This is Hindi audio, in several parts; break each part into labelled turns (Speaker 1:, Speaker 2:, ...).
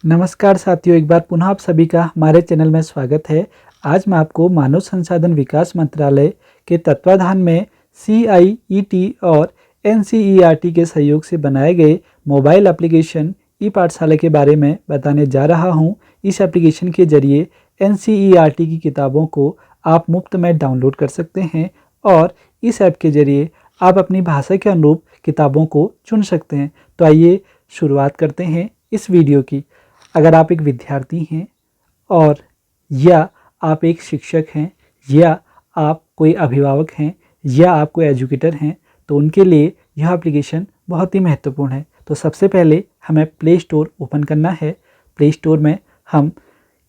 Speaker 1: नमस्कार साथियों, एक बार पुनः आप सभी का हमारे चैनल में स्वागत है। आज मैं आपको मानव संसाधन विकास मंत्रालय के तत्वाधान में CIET और NCERT के सहयोग से बनाए गए मोबाइल एप्लीकेशन ई पाठशाला के बारे में बताने जा रहा हूं। इस एप्लीकेशन के जरिए NCERT की किताबों को आप मुफ्त में डाउनलोड कर सकते हैं और इस ऐप के जरिए आप अपनी भाषा के अनुरूप किताबों को चुन सकते हैं। तो आइए शुरुआत करते हैं इस वीडियो की। अगर आप एक विद्यार्थी हैं और या आप एक शिक्षक हैं या आप कोई अभिभावक हैं या आप कोई एजुकेटर हैं तो उनके लिए यह एप्लीकेशन बहुत ही महत्वपूर्ण है। तो सबसे पहले हमें प्ले स्टोर ओपन करना है। प्ले स्टोर में हम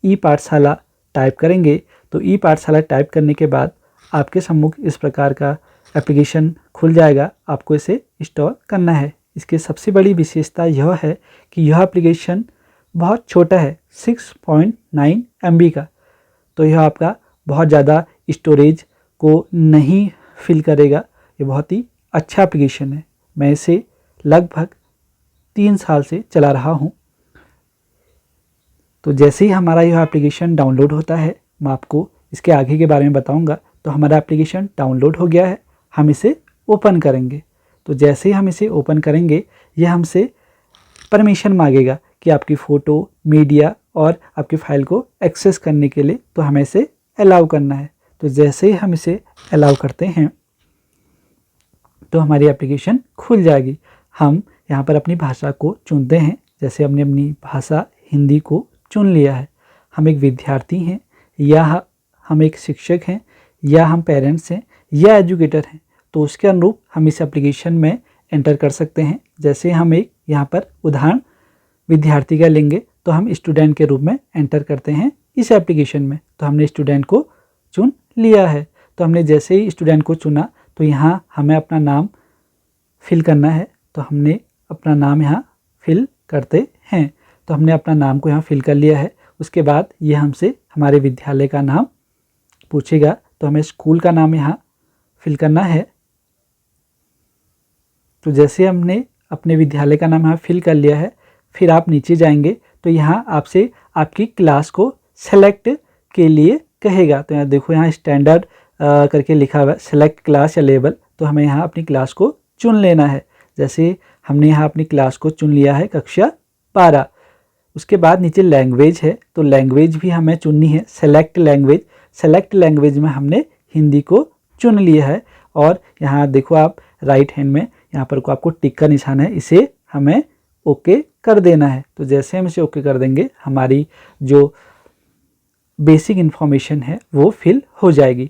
Speaker 1: ई पाठशाला टाइप करेंगे। तो ई पाठशाला टाइप करने के बाद आपके सम्मुख इस प्रकार का एप्लीकेशन खुल जाएगा। आपको इसे इंस्टॉल करना है। इसकी सबसे बड़ी विशेषता यह है कि यह एप्लीकेशन बहुत छोटा है, 6.9 MB का। तो यह आपका बहुत ज़्यादा स्टोरेज को नहीं फिल करेगा। ये बहुत ही अच्छा एप्लीकेशन है। मैं इसे लगभग 3 साल से चला रहा हूँ। तो जैसे ही हमारा यह एप्लीकेशन डाउनलोड होता है, मैं आपको इसके आगे के बारे में बताऊँगा। तो हमारा एप्लीकेशन डाउनलोड हो गया है, हम इसे ओपन करेंगे। तो जैसे ही हम इसे ओपन करेंगे, यह हमसे परमिशन मांगेगा कि आपकी फ़ोटो, मीडिया और आपकी फ़ाइल को एक्सेस करने के लिए तो हमें इसे अलाउ करना है। तो जैसे ही हम इसे अलाउ करते हैं तो हमारी एप्लीकेशन खुल जाएगी। हम यहाँ पर अपनी भाषा को चुनते हैं। जैसे हमने अपनी भाषा हिंदी को चुन लिया है। हम एक विद्यार्थी हैं या हम एक शिक्षक हैं या हम पेरेंट्स हैं या एजुकेटर हैं, तो उसके अनुरूप हम इस एप्लीकेशन में एंटर कर सकते हैं। जैसे हम एक यहाँ पर उदाहरण विद्यार्थी का लेंगे तो हम स्टूडेंट के रूप में एंटर करते हैं इस एप्लीकेशन में। तो हमने स्टूडेंट को चुन लिया है। तो हमने जैसे ही स्टूडेंट को चुना तो यहाँ हमें अपना नाम फिल करना है। तो हमने अपना नाम यहाँ फिल करते हैं। तो हमने अपना नाम को यहाँ फिल कर लिया है। उसके बाद ये हमसे हमारे विद्यालय का नाम पूछेगा। तो हमें स्कूल का नाम यहाँ फिल करना है। तो जैसे हमने अपने विद्यालय का नाम यहाँ फिल कर लिया है, फिर आप नीचे जाएंगे तो यहाँ आपसे आपकी क्लास को सेलेक्ट के लिए कहेगा। तो यहाँ देखो, यहाँ स्टैंडर्ड करके लिखा हुआ है, सेलेक्ट क्लास या लेवल। तो हमें यहाँ अपनी क्लास को चुन लेना है। जैसे हमने यहाँ अपनी क्लास को चुन लिया है, कक्षा 12। उसके बाद नीचे लैंग्वेज है, तो लैंग्वेज भी हमें चुननी है, सेलेक्ट लैंग्वेज। सेलेक्ट लैंग्वेज में हमने हिंदी को चुन लिया है। और यहाँ देखो, आप राइट हैंड में यहाँ पर को आपको टिक का निशान है, इसे हमें ओके कर देना है। तो जैसे हम इसे ओके कर देंगे, हमारी जो बेसिक इन्फॉर्मेशन है वो फिल हो जाएगी।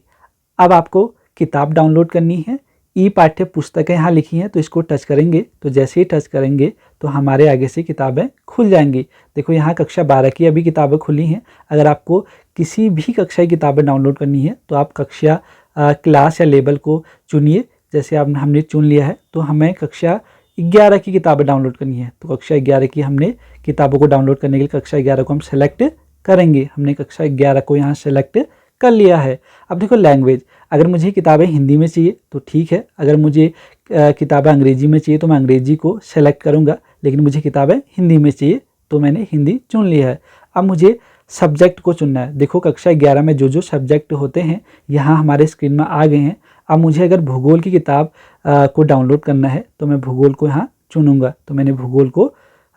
Speaker 1: अब आपको किताब डाउनलोड करनी है। ई पाठ्य पुस्तकें यहाँ लिखी हैं, तो इसको टच करेंगे। तो जैसे ही टच करेंगे तो हमारे आगे से किताबें खुल जाएंगी। देखो, यहाँ कक्षा 12 की अभी किताबें खुली हैं। अगर आपको किसी भी कक्षा की किताबें डाउनलोड करनी है तो आप कक्षा, क्लास या लेवल को चुनिए। जैसे आप हमने चुन लिया है, तो हमें कक्षा 11 की किताबें डाउनलोड करनी है। तो कक्षा 11 की हमने किताबों को डाउनलोड करने के लिए कक्षा 11 को हम सेलेक्ट करेंगे। हमने कक्षा 11 को यहाँ सेलेक्ट कर लिया है। अब देखो, लैंग्वेज, अगर मुझे किताबें हिंदी में चाहिए तो ठीक है। अगर मुझे किताबें अंग्रेजी में चाहिए तो मैं अंग्रेजी को सेलेक्ट करूँगा, लेकिन मुझे किताबें हिंदी में चाहिए तो मैंने हिंदी चुन लिया है। अब मुझे सब्जेक्ट को चुनना है। देखो, कक्षा 11 में जो जो सब्जेक्ट होते हैं यहाँ हमारे स्क्रीन में आ गए हैं। अब मुझे अगर भूगोल की किताब को डाउनलोड करना है तो मैं भूगोल को यहाँ चुनूँगा। तो मैंने भूगोल को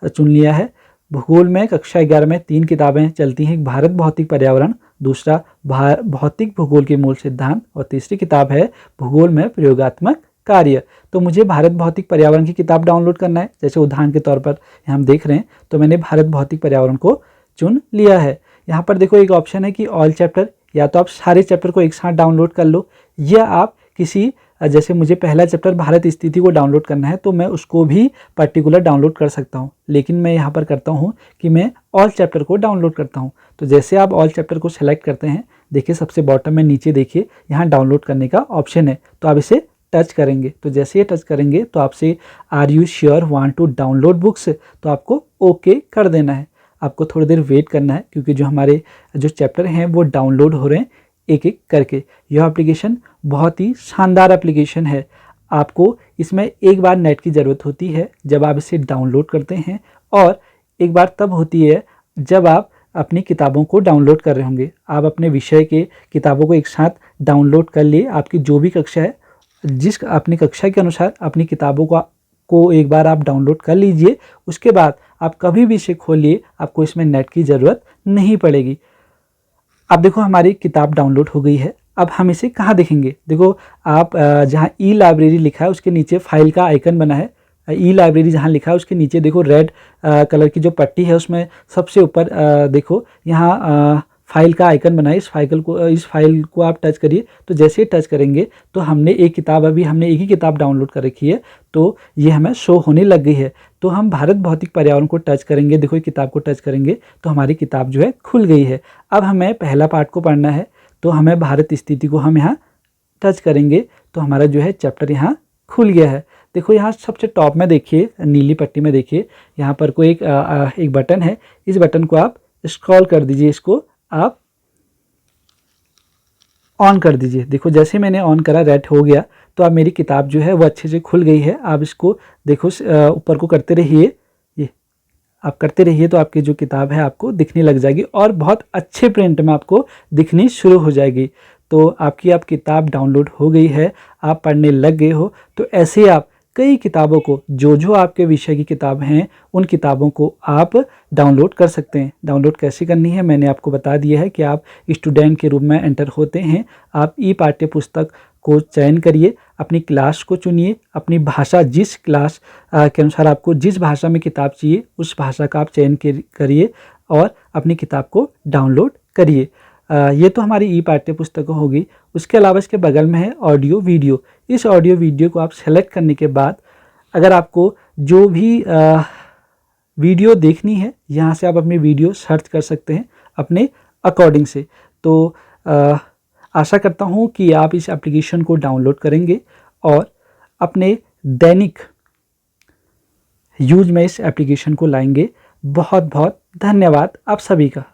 Speaker 1: चुन लिया है। भूगोल में कक्षा 11 में 3 किताबें चलती हैं, एक भारत भौतिक पर्यावरण, दूसरा भौतिक भूगोल के मूल सिद्धांत और तीसरी किताब है भूगोल में प्रयोगात्मक कार्य। तो मुझे भारत भौतिक पर्यावरण की किताब डाउनलोड करना है। जैसे उदाहरण के तौर पर हम देख रहे हैं, तो मैंने भारत भौतिक पर्यावरण को चुन लिया है। यहाँ पर देखो, एक ऑप्शन है कि ऑल चैप्टर, या तो आप सारे चैप्टर को एक साथ डाउनलोड कर लो, या आप किसी, जैसे मुझे पहला चैप्टर भारत स्थिति को डाउनलोड करना है तो मैं उसको भी पर्टिकुलर डाउनलोड कर सकता हूँ। लेकिन मैं यहाँ पर करता हूँ कि मैं ऑल चैप्टर को डाउनलोड करता हूँ। तो जैसे आप ऑल चैप्टर को सेलेक्ट करते हैं, देखिए सबसे बॉटम में नीचे देखिए यहाँ डाउनलोड करने का ऑप्शन है। तो आप इसे टच करेंगे। तो जैसे ये टच करेंगे तो आपसे are you sure want to download books, तो आपको ओके कर देना है। आपको थोड़ी देर वेट करना है, क्योंकि जो हमारे जो चैप्टर हैं वो डाउनलोड हो रहे हैं एक एक करके। यह एप्लीकेशन बहुत ही शानदार एप्लीकेशन है। आपको इसमें एक बार नेट की ज़रूरत होती है जब आप इसे डाउनलोड करते हैं, और एक बार तब होती है जब आप अपनी किताबों को डाउनलोड कर रहे होंगे। आप अपने विषय के किताबों को एक साथ डाउनलोड कर लिए। आपकी जो भी कक्षा है, जिस अपनी कक्षा के अनुसार अपनी किताबों को एक बार आप डाउनलोड कर लीजिए। उसके बाद आप कभी भी इसे खोलिए, आपको इसमें नेट की ज़रूरत नहीं पड़ेगी। अब देखो हमारी किताब डाउनलोड हो गई है। अब हम इसे कहाँ देखेंगे? देखो आप जहाँ ई लाइब्रेरी लिखा है उसके नीचे फाइल का आइकन बना है। ई लाइब्रेरी जहाँ लिखा है उसके नीचे देखो रेड कलर की जो पट्टी है उसमें सबसे ऊपर देखो यहाँ फाइल का आइकन बना है। इस फाइल को आप टच करिए। तो जैसे ही टच करेंगे तो हमने एक ही किताब डाउनलोड कर रखी है, तो ये हमें शो होने लग गई है। तो हम भारत भौतिक पर्यावरण को टच करेंगे, देखो ये किताब को टच करेंगे तो हमारी किताब जो है खुल गई है। अब हमें पहला पार्ट को पढ़ना है, तो हमें भारत स्थिति को हम यहाँ टच करेंगे तो हमारा जो है चैप्टर यहाँ खुल गया है। देखो यहाँ सबसे टॉप में देखिए, नीली पट्टी में देखिए, यहाँ पर कोई एक बटन है। इस बटन को आप स्क्रॉल कर दीजिए, इसको आप ऑन कर दीजिए। देखो जैसे मैंने ऑन करा, रेड हो गया, तो अब मेरी किताब जो है वो अच्छे से खुल गई है। आप इसको देखो ऊपर को करते रहिए, ये आप करते रहिए तो आपकी जो किताब है आपको दिखने लग जाएगी और बहुत अच्छे प्रिंट में आपको दिखनी शुरू हो जाएगी। तो आपकी किताब डाउनलोड हो गई है, आप पढ़ने लग गए हो। तो ऐसे ही आप कई किताबों को, जो आपके विषय की किताब हैं, उन किताबों को आप डाउनलोड कर सकते हैं। डाउनलोड कैसे करनी है मैंने आपको बता दिया है कि आप स्टूडेंट के रूप में एंटर होते हैं। आप ई पाठ्य पुस्तक को चयन करिए, अपनी क्लास को चुनिए, अपनी भाषा, जिस क्लास के अनुसार आपको जिस भाषा में किताब चाहिए उस भाषा का आप चयन करिए और अपनी किताब को डाउनलोड करिए। ये तो हमारी ई पाठ्य पुस्तक होगी। उसके अलावा इसके बगल में है ऑडियो वीडियो। इस ऑडियो वीडियो को आप सेलेक्ट करने के बाद अगर आपको जो भी वीडियो देखनी है, यहाँ से आप अपनी वीडियो सर्च कर सकते हैं अपने अकॉर्डिंग से। तो आशा करता हूँ कि आप इस एप्लीकेशन को डाउनलोड करेंगे और अपने दैनिक यूज में इस एप्लीकेशन को लाएंगे। बहुत बहुत धन्यवाद आप सभी का।